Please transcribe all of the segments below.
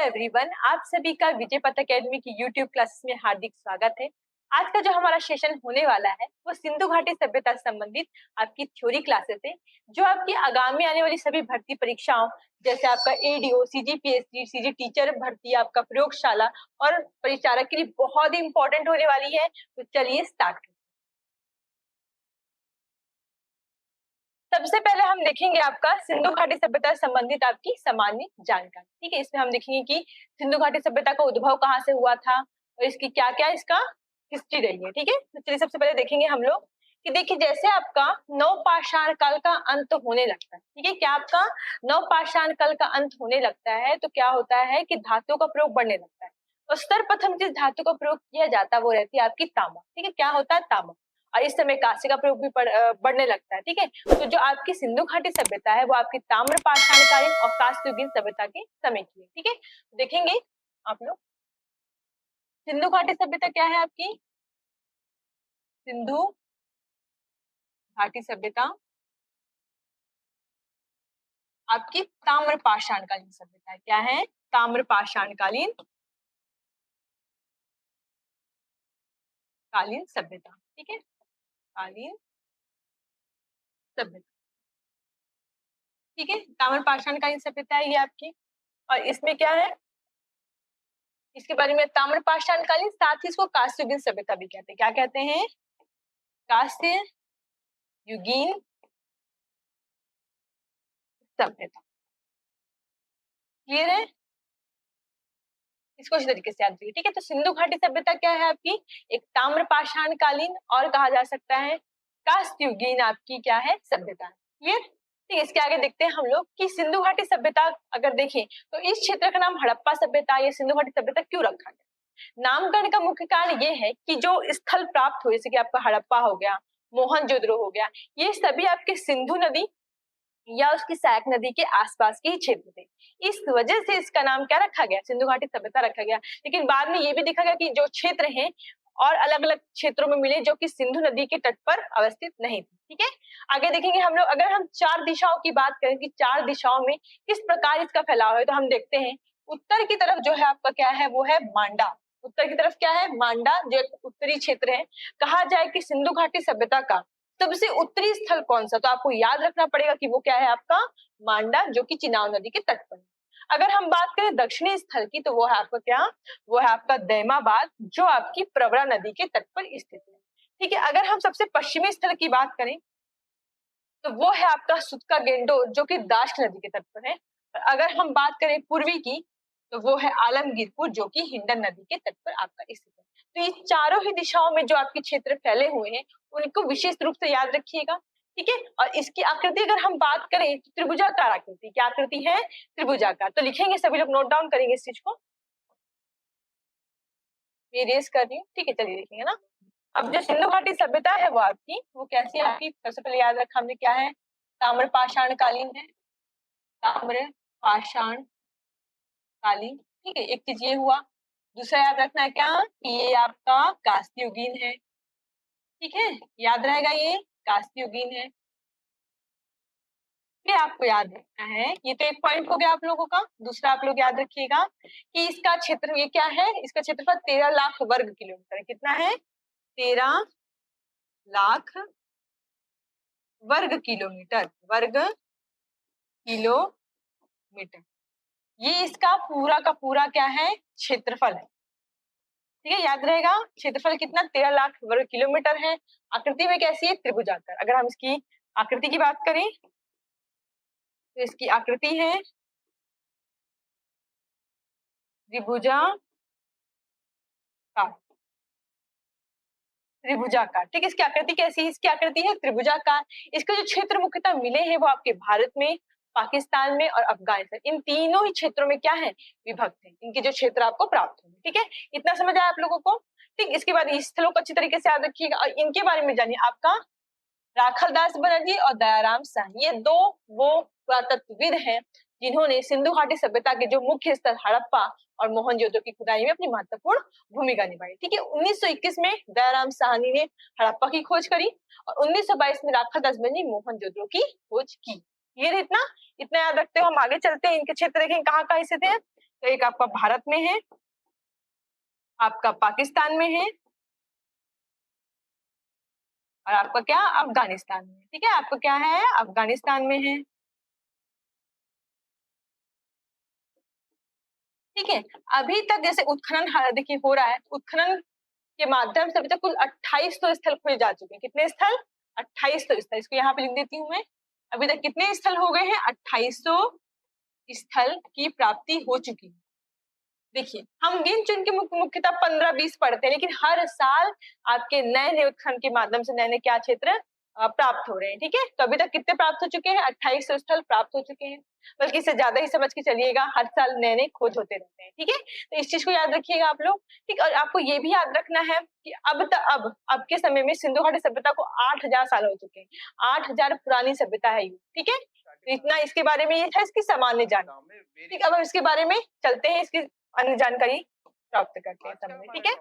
Everyone, आप सभी का विजय पथ अकेडमी की यूट्यूब क्लासेस में हार्दिक स्वागत है। आज का जो हमारा सेशन होने वाला है वो सिंधु घाटी सभ्यता से संबंधित आपकी थ्योरी क्लासेस है, जो आपकी आगामी आने वाली सभी भर्ती परीक्षाओं जैसे आपका एडीओ, सीजीपीएससी, सीजी टीचर भर्ती, आपका प्रयोगशाला और परिचारक के लिए बहुत ही इंपॉर्टेंट होने वाली है। तो चलिए स्टार्ट। सबसे पहले हम देखेंगे आपका सिंधु घाटी सभ्यता से संबंधित आपकी सामान्य जानकारी। ठीक है, इसमें हम देखेंगे कि सिंधु घाटी सभ्यता का उद्भव कहाँ से हुआ था और इसकी क्या क्या इसका हिस्ट्री रही है। ठीक है, तो चलिए सबसे पहले देखेंगे हम लोग कि देखिए जैसे आपका नवपाषाण काल का अंत होने लगता है। ठीक है, क्या आपका नवपाषाण काल का अंत होने लगता है तो क्या होता है कि धातु का प्रयोग बढ़ने लगता है और सर्वप्रथम जिस धातु का प्रयोग किया जाता है वो रहती है आपकी तांबा। ठीक है, क्या होता है तांबा। और इस समय कांस्य का प्रयोग भी बढ़ने लगता है। ठीक है, तो जो आपकी सिंधु घाटी सभ्यता है वो आपकी ताम्र पाषाणकालीन और कांस्ययुगीन सभ्यता के समय की है। ठीक है, देखेंगे आप लोग सिंधु घाटी सभ्यता क्या है आपकी। सिंधु घाटी सभ्यता आपकी ताम्र पाषाणकालीन सभ्यता है। क्या है? ताम्र पाषाणकालीन सभ्यता। ठीक है, कालीन सभ्यता। ठीक है, ताम्र पाषाणकालीन सभ्यता है ये आपकी। और इसमें क्या है, इसके बारे में ताम्र पाषाणकालीन, साथ ही इसको कांस्ययुगीन सभ्यता भी कहते हैं। क्या कहते हैं? कांस्य युगीन सभ्यता। क्लियर है? इसको इस तरीके से याद रखिए। ठीक है, तो सिंधु घाटी सभ्यता क्या है आपकी, एक ताम्र पाषाणकालीन और कहा जा सकता है कांस्ययुगीन आपकी क्या है सभ्यता। क्लियर? ठीक है, इसके आगे देखते हैं हम लोग कि सिंधु घाटी सभ्यता अगर देखें तो इस क्षेत्र का नाम हड़प्पा सभ्यता या सिंधु घाटी सभ्यता क्यों रखा गया। नामकरण का मुख्य कारण ये है कि जो स्थल प्राप्त हुए, जैसे कि आपका हड़प्पा हो गया, मोहनजोदड़ो हो गया, ये सभी आपके सिंधु नदी या उसकी सहायक नदी के आसपास के ही क्षेत्र थे। इस वजह से इसका नाम क्या रखा गया, सिंधु घाटी सभ्यता रखा गया। लेकिन बाद में ये भी देखा गया कि जो क्षेत्र हैं और अलग अलग क्षेत्रों में मिले जो कि सिंधु नदी के तट पर अवस्थित नहीं थे। ठीक है, आगे देखेंगे हम लोग। अगर हम चार दिशाओं की बात करें कि चार दिशाओं में किस प्रकार इसका फैलाव है, तो हम देखते हैं उत्तर की तरफ जो है आपका क्या है, वो है मांडा। उत्तर की तरफ क्या है? मांडा, जो एक उत्तरी क्षेत्र है। कहा जाए कि सिंधु घाटी सभ्यता का सबसे उत्तरी स्थल कौन सा, तो आपको याद रखना पड़ेगा कि वो क्या है आपका मांडा, जो कि चिनाब नदी के तट पर है। अगर हम बात करें दक्षिणी स्थल की तो वो है आपका क्या, वो है आपका दैमाबाद, जो आपकी प्रवरा नदी के तट पर स्थित है। ठीक है, अगर हम सबसे पश्चिमी स्थल की बात करें तो वो है आपका सुतका गेंडोर, जो कि दाश्क नदी के तट पर है। और अगर हम बात करें पूर्वी की तो वो है आलमगीरपुर, जो कि हिंडन नदी के तट पर आपका स्थित है। तो ये चारों ही दिशाओं में जो आपके क्षेत्र फैले हुए हैं उनको विशेष रूप से याद रखिएगा। ठीक है, और इसकी आकृति अगर हम बात करें तो त्रिभुजाकार आकृति। क्या आकृति है? त्रिभुजाकार। तो लिखेंगे, सभी लोग नोट डाउन करेंगे इस चीज को। मैं रेस कर रही हूँ। ठीक है, चलिए देखेंगे ना। अब जो सिंधु घाटी सभ्यता है वो आपकी वो कैसी है आपकी, सबसे पहले याद रखा हमने क्या है, ताम्र पाषाण कालीन है। ताम्र पाषाण कालीन। ठीक है, एक चीज ये हुआ। दूसरा याद रखना है क्या, कि ये आपका कांस्ययुगीन है। ठीक है, याद रहेगा ये कांस्ययुगीन है। फिर आपको याद रखना है, ये तो एक पॉइंट हो गया आप लोगों का। दूसरा आप लोग याद रखिएगा कि इसका क्षेत्र ये क्या है, इसका क्षेत्रफल 13 लाख वर्ग किलोमीटर है। कितना है? 13 लाख वर्ग किलोमीटर। वर्ग किलोमीटर, ये इसका पूरा का पूरा क्या है, क्षेत्रफल है। ठीक है, याद रहेगा क्षेत्रफल कितना, 13 लाख वर्ग किलोमीटर है। आकृति में कैसी है? त्रिभुजाकार। अगर हम इसकी आकृति की बात करें तो इसकी आकृति है त्रिभुजाकार। त्रिभुजाकार। ठीक है, इसकी आकृति कैसी है? इसकी आकृति है त्रिभुजाकार। इसके जो क्षेत्र मुख्यतः मिले हैं वो आपके भारत में, पाकिस्तान में और अफगानिस्तान, इन तीनों ही क्षेत्रों में क्या है, विभक्त है। इनके जो क्षेत्र आपको प्राप्त होंगे। ठीक है, इतना समझ आया आप लोगों को। ठीक, इसके बाद इस स्थलों को अच्छी तरीके से याद रखिएगा और इनके बारे में जानिए। आपका राखलदास बनर्जी और दयाराम साहनी, ये दो वो पुरातत्वविद हैं जिन्होंने सिंधु घाटी सभ्यता के जो मुख्य स्थल हड़प्पा और मोहनजोदड़ो की खुदाई में अपनी महत्वपूर्ण भूमिका निभाई। ठीक है, 1921 में दयाराम साहनी ने हड़प्पा की खोज करी और 1922 में राखलदास बनर्जी मोहनजोदड़ो की खोज की। ये इतना इतना याद रखते हो। हम आगे चलते हैं, इनके क्षेत्र देखें कहाँ कहाँ स्थित है। तो एक आपका भारत में है, आपका पाकिस्तान में है, और आपका क्या अफगानिस्तान में। ठीक है, आपका क्या है अफगानिस्तान में है। ठीक है, अभी तक जैसे उत्खनन देखिए हो रहा है, उत्खनन के माध्यम से अभी तक कुल 2800 स्थल खोजे जा चुके हैं। कितने स्थल? 2800 स्थल। इसको यहाँ पे लिख देती हूँ मैं। अभी तक कितने स्थल हो गए हैं? 2800 स्थल की प्राप्ति हो चुकी है। देखिए, हम गिन चुन के मुख्यतः 15-20 पढ़ते हैं, लेकिन हर साल आपके नए नए उत्खनन के माध्यम से नए नए क्या क्षेत्र प्राप्त हो रहे हैं। ठीक है, तो अभी तक कितने प्राप्त हो चुके हैं? 2800 स्थल प्राप्त हो चुके हैं, बल्कि इससे ज्यादा ही समझ के चलिएगा, हर साल नए नए खोज होते रहते हैं। ठीक है, तो इस चीज को याद रखिएगा आप लोग। ठीक, और आपको ये भी याद रखना है कि अब के समय में सिंधु घाटी सभ्यता को 8000 साल हो चुके हैं। 8000 पुरानी सभ्यता है ये। ठीक है, तो इतना इसके बारे में ये था, इसकी सामान्य जानकारी। ठीक, अब हम इसके बारे में चलते हैं, इसकी अन्य जानकारी प्राप्त करते हैं सब में। ठीक है,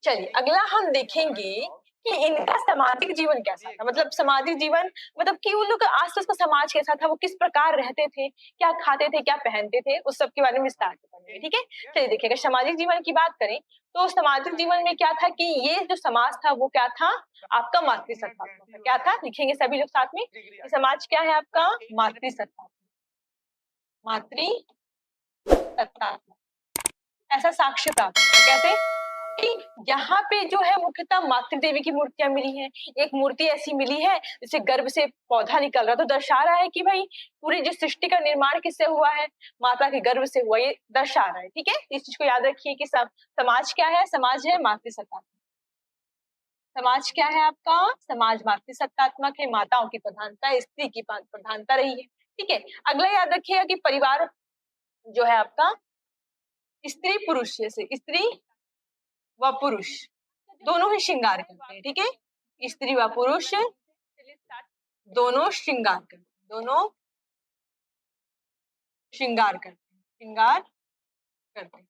चलिए अगला हम देखेंगे कि इनका सामाजिक जीवन कैसा था। मतलब सामाजिक जीवन मतलब कि उन लोग का आसपास का समाज कैसा था, वो किस प्रकार रहते थे, क्या खाते थे, क्या पहनते थे, उस सब के बारे में विस्तार से पढ़ेंगे। ठीक है, चलिए देखिएगा, सामाजिक जीवन की बात करें तो सामाजिक जीवन में क्या था कि ये जो समाज था वो क्या था आपका मातृसत्तात्मक। क्या था? लिखेंगे सभी लोग साथ में। समाज क्या है आपका? मातृसत्तात्मक। मातृसत्तात्मक। ऐसा साक्ष्य प्राप्त हुआ। कैसे? कि यहाँ पे जो है मुख्यतः मातृ देवी की मूर्तियां मिली हैं। एक मूर्ति ऐसी मिली है जिससे गर्भ से पौधा निकल रहा, तो दर्शा रहा है कि भाई पूरी जो सृष्टि का निर्माण किससे हुआ है? माता के गर्भ से हुआ, ये दर्शा रहा है। ठीक है, इस चीज को याद रखिए कि समाज क्या है? समाज है मातृसत्तात्मक। समाज क्या है आपका? समाज मातृसत्तात्मक है। माताओं की प्रधानता, स्त्री की प्रधानता रही है। ठीक है, अगला याद रखिएगा कि परिवार जो है आपका स्त्री पुरुष, जैसे स्त्री व पुरुष दोनों ही श्रृंगार करते हैं। ठीक है, स्त्री व पुरुष दोनों श्रृंगार करते हैं, दोनों श्रृंगार करते हैं, श्रृंगार करते हैं।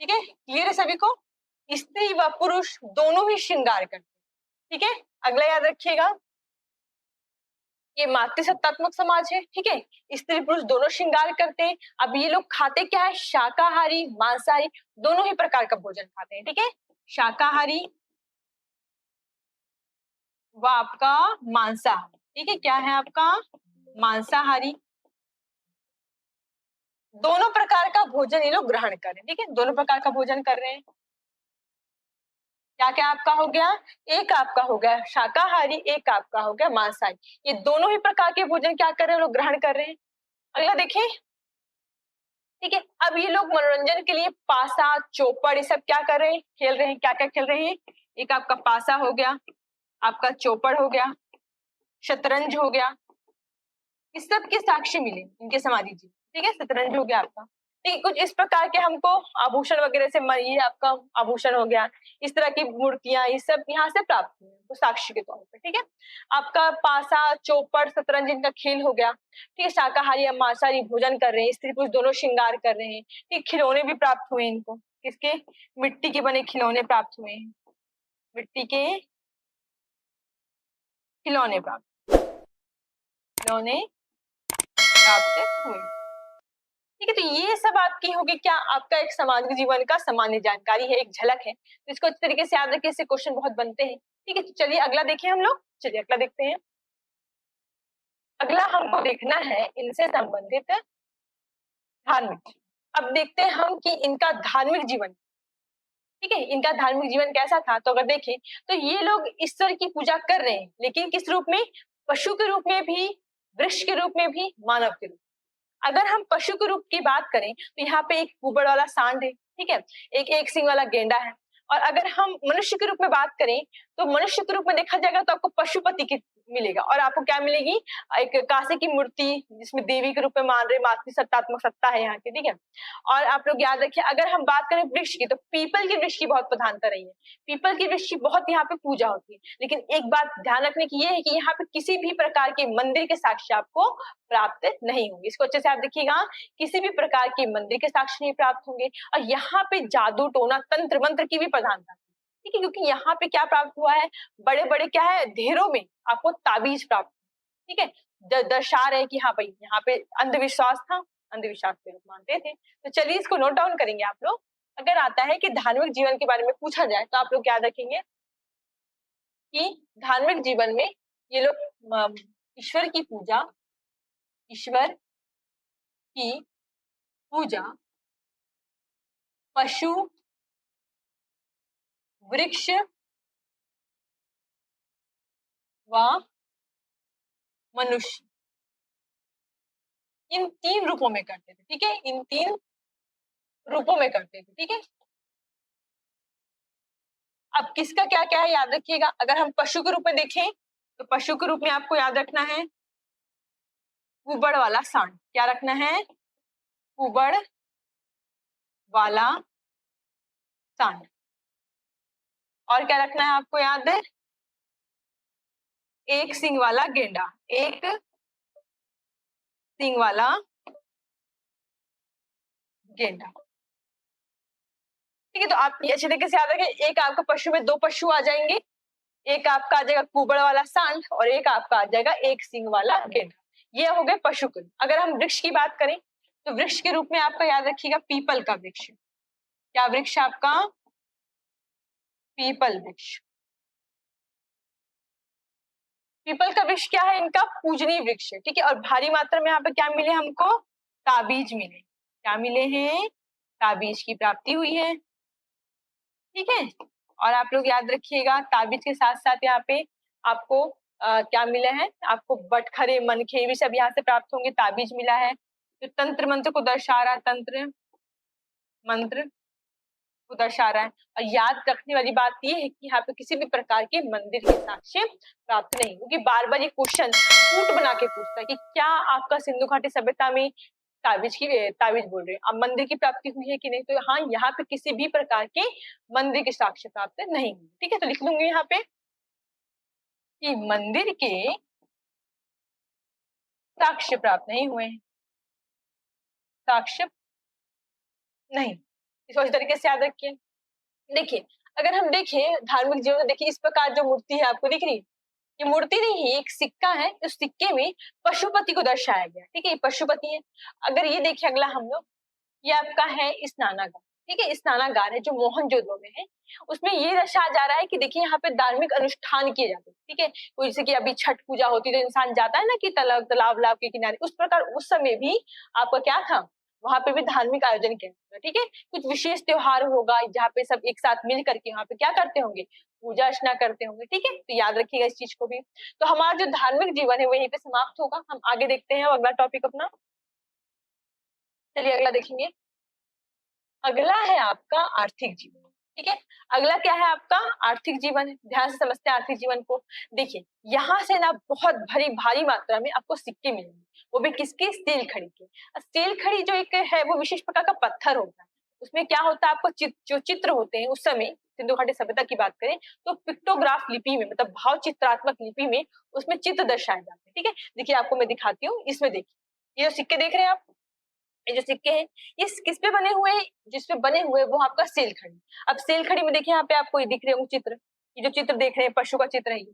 ठीक है, क्लियर है सभी को? स्त्री व पुरुष दोनों ही श्रृंगार करते हैं। ठीक है, अगला याद रखिएगा, ये मातृसत्तात्मक समाज है। ठीक है, स्त्री पुरुष दोनों श्रृंगार करते हैं। अब ये लोग खाते क्या है? शाकाहारी, मांसाहारी दोनों ही प्रकार का भोजन खाते हैं। ठीक है, शाकाहारी व आपका मांसाहारी। ठीक है, क्या है आपका? मांसाहारी। दोनों प्रकार का भोजन ये लोग ग्रहण कर रहे हैं। ठीक है, दोनों प्रकार का भोजन कर रहे हैं। क्या क्या आपका हो गया? एक आपका हो गया शाकाहारी, एक आपका हो गया मांसाहारी। ये दोनों ही प्रकार के भोजन क्या कर रहे हैं? लोग ग्रहण कर रहे हैं। अगला देखें। ठीक है, अब ये लोग मनोरंजन के लिए पासा, चौपड़, ये सब क्या कर रहे हैं? खेल रहे हैं। क्या क्या खेल रहे हैं? एक आपका पासा हो गया, आपका चौपड़ हो गया, शतरंज हो गया। इस सब के साक्ष्य मिले इनके सामाजिक जीवन। ठीक है, शतरंज हो गया आपका। ठीक है, कुछ इस प्रकार के हमको आभूषण वगैरह से ये आपका आभूषण हो गया, इस तरह की मूर्तियां, ये सब यहाँ से प्राप्त हुई तो साक्ष्य के तौर पर। ठीक है, आपका पासा, चौपड़, शतरंज इनका खेल हो गया। ठीक है, शाकाहारी या मांसाहारी भोजन कर रहे हैं, स्त्री पुरुष दोनों श्रृंगार कर रहे हैं। ठीक, खिलौने भी प्राप्त हुए इनको। किसके? मिट्टी के बने खिलौने प्राप्त हुए हैं। मिट्टी के खिलौने खिलौने प्राप्त हुए। ठीक है, तो ये सब आपकी होगी क्या? आपका एक सामाजिक जीवन का सामान्य जानकारी है, एक झलक है। तो इसको अच्छे तरीके से याद रखिए, इससे क्वेश्चन बहुत बनते हैं। ठीक है, तो चलिए अगला देखें हम लोग। चलिए अगला देखते हैं। अगला हमको देखना है इनसे संबंधित धार्मिक। अब देखते हैं हम कि इनका धार्मिक जीवन। ठीक है, इनका धार्मिक जीवन कैसा था? तो अगर देखें तो ये लोग ईश्वर की पूजा कर रहे हैं, लेकिन किस रूप में? पशु के रूप में भी, वृक्ष के रूप में भी, मानव के रूप में। अगर हम पशु के रूप की बात करें तो यहाँ पे एक कुबड़ वाला सांड है। ठीक है, एक सिंग वाला गेंडा है। और अगर हम मनुष्य के रूप में बात करें तो मनुष्य के रूप में देखा जाएगा तो आपको पशुपति की मिलेगा, और आपको क्या मिलेगी? एक कांसे की मूर्ति जिसमें देवी के रूप में मान रहे, मातृ सत्तात्मक सत्ता है यहाँ की। ठीक है, और आप लोग याद रखिए, अगर हम बात करें वृक्ष की तो पीपल की वृक्ष की बहुत प्रधानता रही है। पीपल की वृक्ष की बहुत यहाँ पे पूजा होती है। लेकिन एक बात ध्यान रखने की ये है कि यहाँ पे किसी भी प्रकार के मंदिर के साक्ष्य आपको प्राप्त नहीं होंगे। इसको अच्छे से आप देखिएगा, किसी भी प्रकार के मंदिर के साक्ष्य नहीं प्राप्त होंगे। और यहाँ पे जादू टोना तंत्र मंत्र की भी प्रधानता। ठीक है, क्योंकि यहाँ पे क्या प्राप्त हुआ है? बड़े बड़े क्या है, ढेरों में आपको ताबीज प्राप्त। ठीक है, दर्शा रहे कि हाँ भाई यहाँ पे अंधविश्वास था, अंधविश्वास के रूप मानते थे। तो चलिए इसको नोट डाउन करेंगे आप लोग। अगर आता है कि धार्मिक जीवन के बारे में पूछा जाए तो आप लोग याद रखेंगे कि धार्मिक जीवन में ये लोग ईश्वर की पूजा, ईश्वर की पूजा, पशु, वृक्ष व मनुष्य, इन 3 रूपों में करते थे। ठीक है, इन 3 रूपों में करते थे। ठीक है, अब किसका क्या क्या है याद रखिएगा। अगर हम पशु के रूप में देखें तो पशु के रूप में आपको याद रखना है कुबड़ वाला सांड। क्या रखना है? कुबड़ वाला सांड। और क्या रखना है आपको याद है? एक सींग वाला गेंडा। एक सींग वाला गेंडा। ठीक है, तो आप ये अच्छे तरीके से याद रखें। एक आपका पशु में 2 पशु आ जाएंगे, एक आपका आ जाएगा कुबड़ वाला सांड और एक आपका आ जाएगा एक सींग वाला गेंडा। ये हो गए पशु के। अगर हम वृक्ष की बात करें तो वृक्ष के रूप में आपका याद रखिएगा पीपल का वृक्ष। क्या वृक्ष आपका? पीपल वृक्ष। पीपल का वृक्ष क्या है? इनका पूजनीय वृक्ष है। ठीक है, और भारी मात्रा में यहाँ पे क्या मिले हमको? ताबीज मिले। क्या मिले हैं? ताबीज की प्राप्ति हुई है। ठीक है, और आप लोग याद रखिएगा ताबीज के साथ साथ यहाँ पे आपको क्या मिला है? आपको बटखरे, मनखे भी सब यहाँ से प्राप्त होंगे। ताबीज मिला है जो तंत्र मंत्र को दर्शा रहा है, तंत्र मंत्र को दर्शा रहा है। और याद रखने वाली बात ये है कि यहाँ पे किसी भी प्रकार के मंदिर के साक्ष्य प्राप्त नहीं, क्योंकि बार बार ये क्वेश्चन फूट बना के पूछता है कि क्या आपका सिंधु घाटी सभ्यता में ताबीज बोल रहे हैं अब मंदिर की प्राप्ति हुई है कि नहीं? तो हाँ, यहाँ पे किसी भी प्रकार के मंदिर के साक्ष्य प्राप्त नहीं हुए। ठीक है, तो लिख लूंगी यहाँ पे कि मंदिर के साक्ष्य प्राप्त नहीं हुए हैं। साक्ष्य नहीं, इसको इस तरीके से याद रखिए। देखिए, अगर हम देखें धार्मिक जीवन में, देखिए इस प्रकार जो मूर्ति है आपको दिख रही है, ये मूर्ति नहीं है, एक सिक्का है। उस सिक्के में पशुपति को दर्शाया गया। ठीक है, ये पशुपति है। अगर ये देखिए अगला हम लोग, ये आपका है स्नानागार। ठीक है, स्नानागार है जो मोहनजोदड़ो में है। उसमें ये दर्शाया जा रहा है कि देखिए यहाँ पे धार्मिक अनुष्ठान किए जाते हैं। ठीक है, कोई जैसे कि अभी छठ पूजा होती है तो इंसान जाता है ना कि तालाब के किनारे, उस प्रकार उस समय भी आपका क्या था? वहां पे भी धार्मिक आयोजन किया जाता है। ठीक है, कुछ विशेष त्योहार होगा जहाँ पे सब एक साथ मिल करके वहां पे क्या करते होंगे? पूजा अर्चना करते होंगे। ठीक है, तो याद रखिएगा इस चीज को भी। तो हमारा जो धार्मिक जीवन है वो यहीं पे समाप्त होगा। हम आगे देखते हैं अगला टॉपिक अपना। चलिए अगला देखेंगे। अगला है आपका आर्थिक जीवन। ठीक है, अगला क्या है आपका? आर्थिक जीवन है। ध्यान से समझते हैं आर्थिक जीवन को। देखिए यहाँ से ना बहुत भारी मात्रा में आपको सिक्के मिलेंगे, वो भी किसके? स्टील खड़ी के। स्टील खड़ी जो एक है वो विशेष प्रकार का पत्थर होता है। उसमें क्या होता है आपको जो चित्र होते हैं उस समय सिंधु घाटी सभ्यता की बात करें तो पिक्टोग्राफ लिपि में, मतलब भाव चित्रात्मक लिपि में उसमें चित्र दर्शाए जाते हैं। ठीक है, देखिए आपको मैं दिखाती हूँ। इसमें देखिए ये जो सिक्के देख रहे हैं आप, ये जो सिक्के हैं ये किस पे बने हुए हैं? जिसपे बने हुए वो आपका सेल खड़ी। अब सेल खड़ी में देखिए यहाँ पे आपको ये दिख रहे होंगे चित्र। ये जो चित्र देख रहे हैं पशु का चित्र है ये।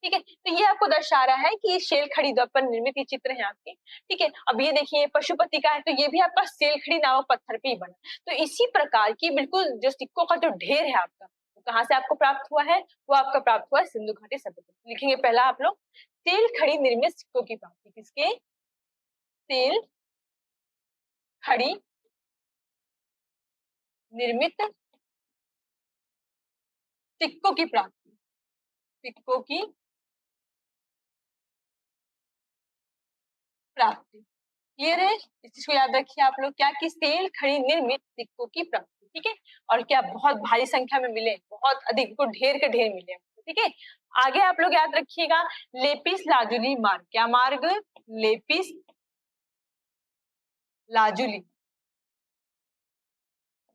ठीक है, तो ये आपको दर्शा रहा है कि ये सेल खड़ी पर निर्मित ये चित्र है आपके। ठीक है, अब ये देखिए पशुपति का है तो ये भी आपका सेल खड़ी नामक पत्थर पे ही बना। तो इसी प्रकार की बिल्कुल जो सिक्कों का जो ढेर है आपका, वो कहाँ से आपको प्राप्त हुआ है? वो आपका प्राप्त हुआ है सिंधु घाटी सभ्यता। लिखेंगे पहला आप लोग, सेल खड़ी निर्मित सिक्कों की प्राप्ति। किसके? सेल खड़ी निर्मित सिक्कों की प्राप्ति। सिक्कों की प्राप्ति क्लियर है? इस चीज को याद रखिए आप लोग, क्या कि सेल खड़ी निर्मित सिक्कों की प्राप्ति। ठीक है, और क्या बहुत भारी संख्या में मिले, बहुत अधिक को ढेर के ढेर मिले। ठीक है, आगे आप लोग याद रखिएगा लेपिस लाजुली मार्ग। क्या मार्ग? Lapis lazuli.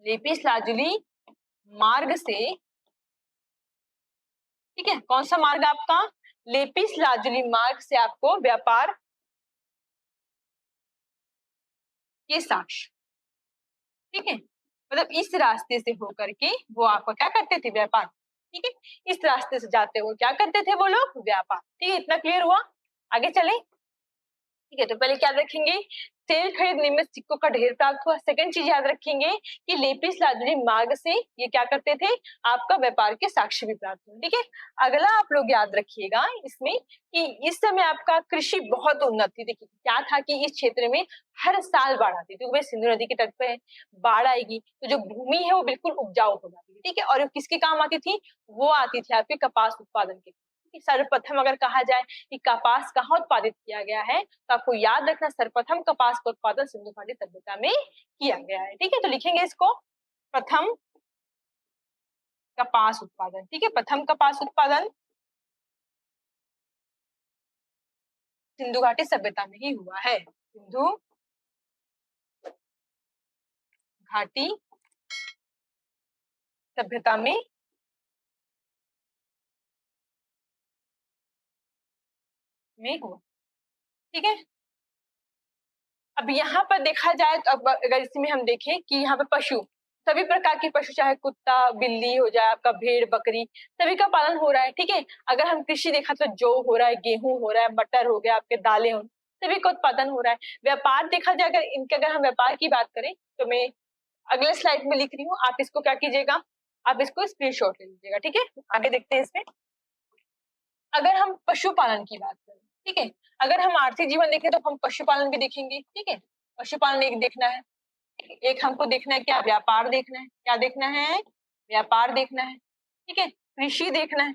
लेपिस लाजुली मार्ग से, ठीक है, कौन सा मार्ग आपका? लेपिस लाजुली मार्ग से आपको व्यापार के साक्ष्य। ठीक है, मतलब इस रास्ते से होकर के वो आपका क्या करते थे? व्यापार। ठीक है, इस रास्ते से जाते हुए क्या करते थे वो लोग? व्यापार। ठीक है, इतना क्लियर हुआ? आगे चले। ठीक है, तो पहले क्या रखेंगे? तेल खरीदने में सिक्कों का ढेर प्राप्त हुआ। सेकंड चीज याद रखेंगे कि लेपिस लाजुली मार्ग से ये क्या करते थे, आपका व्यापार के साक्ष्य भी प्राप्त हुए। ठीक है, अगला आप लोग याद रखिएगा इसमें कि इस समय आपका कृषि बहुत उन्नत थी। देखिए क्या था कि इस क्षेत्र में हर साल बाढ़ आती थी, क्योंकि सिंधु नदी के तट पे बाढ़ आएगी तो जो भूमि है वो बिल्कुल उपजाऊ हो जाती है। ठीक है, और किसके काम आती थी, वो आती थी आपके कपास उत्पादन के। सर्वप्रथम अगर कहा जाए कि कपास कहाँ उत्पादित किया गया है, तो आपको याद रखना सर्वप्रथम कपास का उत्पादन सिंधु घाटी सभ्यता में किया गया है। ठीक है, तो लिखेंगे इसको प्रथम कपास उत्पादन। ठीक है, प्रथम कपास उत्पादन सिंधु घाटी सभ्यता में ही हुआ है। सिंधु घाटी सभ्यता में हुआ। ठीक है, अब यहाँ पर देखा जाए तो अब अगर इसमें हम देखें कि यहाँ पे पशु, सभी प्रकार के पशु, चाहे कुत्ता बिल्ली हो जाए, आपका भेड़ बकरी, सभी का पालन हो रहा है। ठीक है, अगर हम कृषि देखा तो जौ हो रहा है, गेहूं हो रहा है, मटर हो गया, आपके दालें हो, सभी का उत्पादन हो रहा है। व्यापार देखा जाए, अगर इनके अगर हम व्यापार की बात करें तो मैं अगले स्लाइड में लिख रही हूँ, आप इसको क्या कीजिएगा, आप इसको स्क्रीनशॉट ले लीजिएगा। ठीक है, आगे देखते हैं इसमें। अगर हम पशुपालन की बात करें, ठीक है, अगर हम आर्थिक जीवन देखें तो हम पशुपालन भी देखेंगे। ठीक है, पशुपालन एक देखना है, एक हमको देखना है क्या, व्यापार देखना है। क्या देखना है, व्यापार देखना है। ठीक है, कृषि देखना है।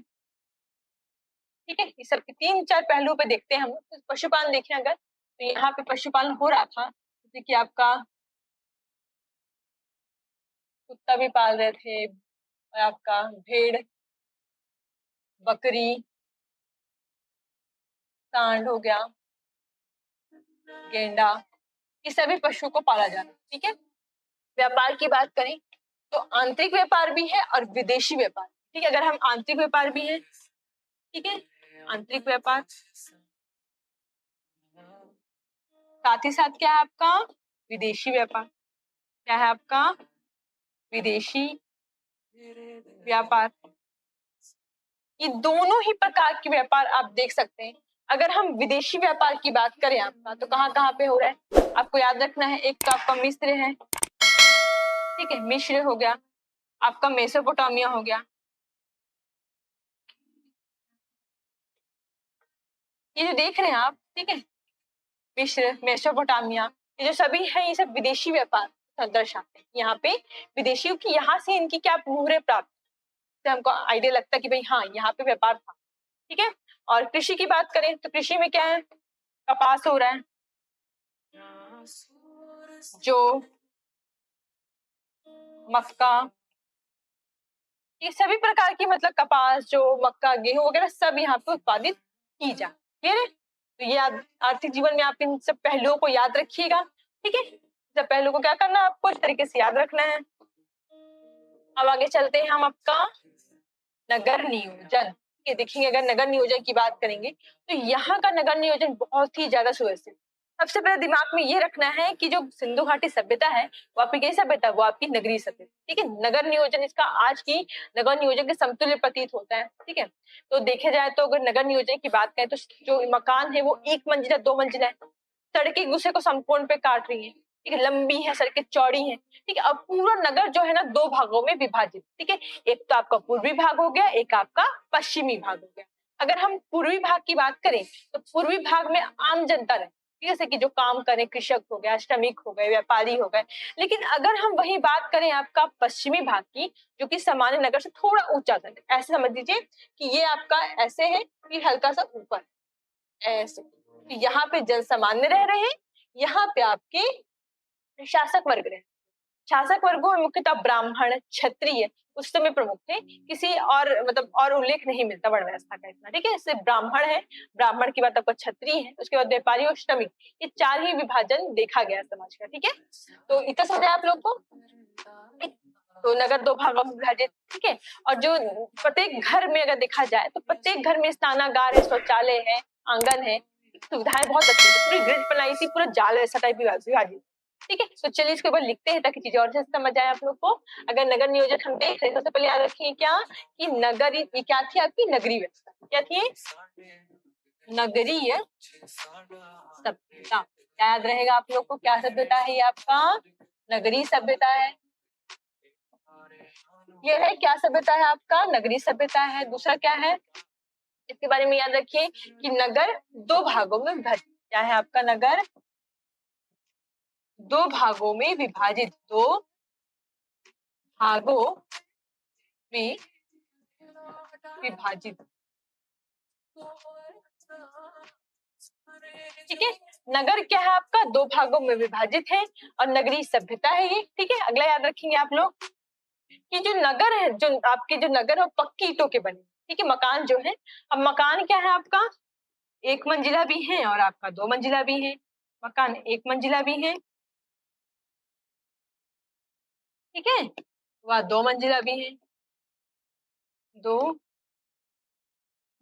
ठीक है, ये सब तीन चार पहलुओं पे देखते हैं हम। तो पशुपालन देखें अगर, तो यहाँ पे पशुपालन हो रहा था, जैसे कि आपका कुत्ता भी पाल रहे थे, और आपका भेड़ बकरी सांड हो गया, गेंडा, ये सभी पशुओं को पाला जा रहा है। ठीक है, व्यापार की बात करें तो आंतरिक व्यापार भी है और विदेशी व्यापार। ठीक है, अगर हम आंतरिक व्यापार भी है, ठीक है, आंतरिक व्यापार, साथ ही साथ क्या है आपका विदेशी व्यापार। क्या है आपका विदेशी व्यापार। ये दोनों ही प्रकार के व्यापार आप देख सकते हैं। अगर हम विदेशी व्यापार की बात करें आपका, तो कहाँ कहाँ पे हो रहा है, आपको याद रखना है। एक तो आपका मिस्र है, ठीक है, मिस्र हो गया, आपका मेसोपोटामिया हो गया, ये जो देख रहे हैं आप, ठीक है, मिस्र मेसोपोटामिया, ये जो सभी है ये सब विदेशी व्यापार दर्शाते हैं। यहाँ पे विदेशियों की, यहाँ से इनकी क्या मुहरे प्राप्त, से हमको आइडिया लगता है कि भाई हाँ यहाँ पे व्यापार था। ठीक है, और कृषि की बात करें तो कृषि में क्या है, कपास हो रहा है, जो मक्का, ये सभी प्रकार की, मतलब कपास जो मक्का गेहूं वगैरह सब यहाँ पे उत्पादित की जा। ठीक है, तो ये आर्थिक जीवन में आप इन सब पहलुओं को याद रखिएगा। ठीक है, सब पहलुओं को क्या करना है आपको इस तरीके से याद रखना है। अब आगे चलते हैं हम आपका नगर नियोजन। ये देखेंगे, अगर नगर नियोजन की बात करेंगे तो यहाँ का नगर नियोजन बहुत ही ज्यादा सुव्यवस्थित। सबसे पहले दिमाग में ये रखना है कि जो सिंधु घाटी सभ्यता है वो आपकी कैसी सभ्यता, वो आपकी नगरीय सभ्यता। ठीक है, नगर नियोजन इसका आज की नगर नियोजन के समतुल्य प्रतीत होता है। ठीक है, तो देखे जाए तो अगर नगर नियोजन की बात करें तो जो मकान है वो एक मंजिला दो मंजिला है, सड़कें एक दूसरे को समकोण पे काट रही है। ठीक है, लंबी है, सड़कें चौड़ी हैं। ठीक है, अब पूरा नगर जो है ना दो भागों में विभाजित। ठीक है, एक तो आपका पूर्वी भाग हो गया, एक आपका पश्चिमी भाग हो गया। अगर हम पूर्वी भाग की बात करें तो पूर्वी भाग में आम जनता रहे, जैसे कि जो काम करें, कृषक हो गया, श्रमिक हो गए, व्यापारी हो गए। लेकिन अगर हम वही बात करें आपका पश्चिमी भाग की, जो कि सामान्य नगर से थोड़ा ऊंचा था, ऐसे समझ लीजिए कि ये आपका ऐसे है कि हल्का सा ऊपर ऐसे, तो यहाँ पे जन सामान्य रह रहे हैं, यहाँ पे आपके शासक वर्ग रहे। शासक वर्गों में मुख्यतः ब्राह्मण क्षत्रिय उस समय प्रमुख थे, किसी और मतलब और उल्लेख नहीं मिलता वर्ण व्यवस्था का इतना। ठीक है, इससे ब्राह्मण है, ब्राह्मण की बात आपका क्षत्रिय है, उसके बाद व्यापारी और श्रमिक, ये चार ही विभाजन देखा गया समाज का। ठीक है, तो इतना समझा आप लोग को। तो नगर दो भागों में विभाजित। ठीक है, और जो प्रत्येक घर में अगर देखा जाए तो प्रत्येक घर में स्नानागार है, शौचालय है, आंगन है, सुविधाएं बहुत अच्छी थी, पूरी ग्रिड बनाई थी, पूरा जाल ऐसा टाइप विभाजित। ठीक है, तो चलिए इसके ऊपर लिखते हैं ताकि चीजें और अच्छे से समझ आए आप लोग को। अगर नगर नियोजन हम देख रहे हैं, सबसे पहले याद रखिए क्या कि नगर, ये क्या थी आपकी नगरीय व्यवस्था। क्या थी, नगरीय सभ्यता। क्या याद रहेगा आप लोग को, क्या सभ्यता है ये आपका? नगरीय सभ्यता है। ये है क्या सभ्यता है आपका? नगरीय सभ्यता है। दूसरा क्या है इसके बारे में याद रखिए कि नगर दो भागों में विभाजित। क्या है आपका? नगर दो भागों में विभाजित। दो भागों में विभाजित। ठीक है, नगर क्या है आपका? दो भागों में विभाजित है और नगरीय सभ्यता है ये। ठीक है, अगला याद रखेंगे आप लोग कि जो नगर है, जो आपके जो नगर है पक्की ईंटों के बने। ठीक है, मकान जो है, अब मकान क्या है आपका? एक मंजिला भी है और आपका दो मंजिला भी है। मकान एक मंजिला भी है, ठीक है, वह दो मंजिला भी है, दो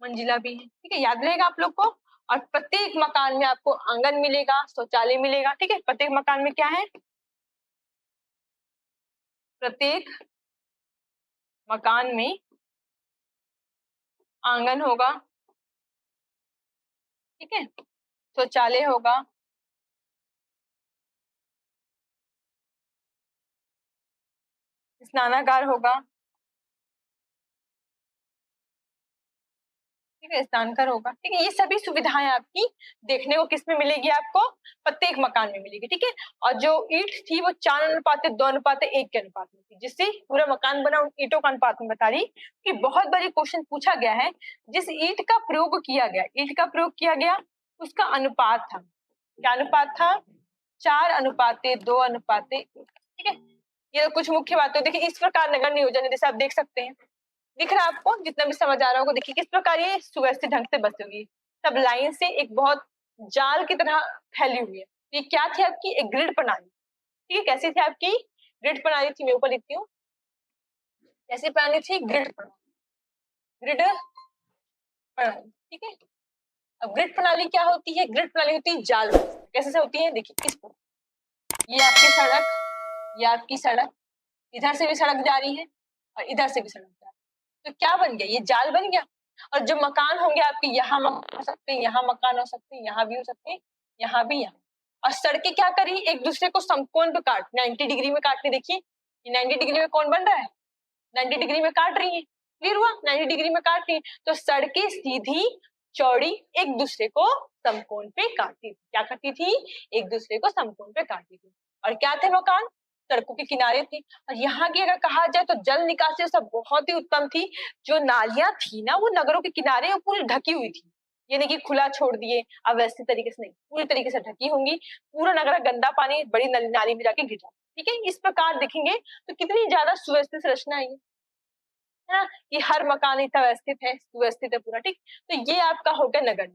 मंजिला भी है। ठीक है, याद रहेगा आप लोग को। और प्रत्येक मकान में आपको आंगन मिलेगा, शौचालय मिलेगा। ठीक है, प्रत्येक मकान में क्या है? प्रत्येक मकान में आंगन होगा, ठीक है, शौचालय होगा, स्नानागार होगा, ठीक है, स्नानघर होगा। ठीक है, ये सभी सुविधाएं आपकी देखने को किसमें मिलेगी? आपको प्रत्येक मकान में मिलेगी। ठीक है, और जो ईंट थी वो 4:2:1 के अनुपात में थी, जिससे पूरा मकान बना उन ईंटों का अनुपात में बता रही कि बहुत बारी क्वेश्चन पूछा गया है। जिस ईंट का प्रयोग किया गया, ईंट का प्रयोग किया गया, उसका अनुपात था, क्या अनुपात था? 4:2:1। ठीक है, ये तो कुछ मुख्य बातें। देखिए इस प्रकार नगर नियोजन है, जैसे आप देख सकते हैं, दिख रहा है आपको? जितना भी समझ आ रहा होगा, देखिए किस प्रकार ये सुव्यवस्थित ढंग से बसी होगी, सब लाइन से एक बहुत जाल की तरह फैली हुई है। ये क्या थी आपकी? एक ग्रिड प्रणाली। ठीक है, कैसी थी आपकी ग्रिड प्रणाली? थी, मैं ऊपर लिखती हूँ, कैसी प्रणाली थी? ग्रिड प्रणाली, ग्रिड प्रणाली। ठीक है, अब ग्रिड प्रणाली क्या होती है? ग्रिड प्रणाली होती है जाल। कैसे से होती है? देखिए इस पर, ये आपकी सड़क, ये आपकी सड़क, इधर से भी सड़क जा रही है और इधर से भी सड़क जा रही है, तो क्या बन गया? ये जाल बन गया। और जो मकान होंगे आपके, यहाँ मकान हो सकते हैं, यहाँ मकान हो सकते हैं, यहाँ भी हो सकते हैं, यहाँ भी, यहाँ। और सड़कें क्या करी? एक दूसरे को समकोण पे काट, 90 डिग्री में काटने। देखिए ये 90 डिग्री में कौन बन रहा है? 90 डिग्री में काट रही है। क्लियर हुआ? 90 डिग्री में काट रही है, तो सड़कें सीधी चौड़ी एक दूसरे को समकोण पे काटती थी। क्या करती थी? एक दूसरे को समकोण पे काटती थी। और क्या थे मकान? सड़कों के किनारे थी। और यहाँ की अगर कहा जाए तो जल निकासी सब बहुत ही उत्तम थी। जो नालियां थी ना, वो नगरों के किनारे वो पूरी ढकी हुई थी। ये नहीं कि खुला छोड़ दिए अव्यवस्थित तरीके से, नहीं, पूरी तरीके से ढकी होंगी। पूरा नगर गंदा पानी बड़ी नाली में जाके गिर जाता। ठीक है, इस प्रकार देखेंगे तो कितनी ज्यादा सुव्यवस्थित रचना है है ना, कि हर मकान इतना व्यवस्थित है, सुव्यवस्थित है पूरा। ठीक, तो ये आपका हो गया नगर।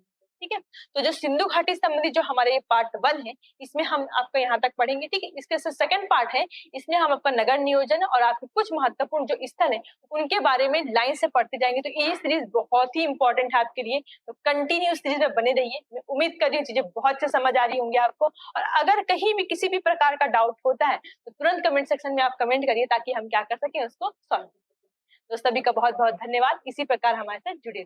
ठीक है, तो जो सिंधु घाटी संबंधी जो हमारे ये पार्ट 1 है, इसमें हम आपका यहाँ तक पढ़ेंगे। ठीक है, इसके सेकंड पार्ट है, इसमें हम आपका नगर नियोजन और आपके कुछ महत्वपूर्ण जो स्थल है उनके बारे में लाइन से पढ़ते जाएंगे। तो ये सीरीज बहुत ही इंपॉर्टेंट है आपके लिए, तो कंटिन्यू सीरीज में बने रहिए। मैं उम्मीद कर रही हूँ चीजें बहुत से समझ आ रही होंगी आपको। और अगर कहीं भी किसी भी प्रकार का डाउट होता है तो तुरंत कमेंट सेक्शन में आप कमेंट करिए, ताकि हम क्या कर सकें, उसको सॉल्व। तो सभी का बहुत बहुत धन्यवाद। इसी प्रकार हमारे साथ जुड़े।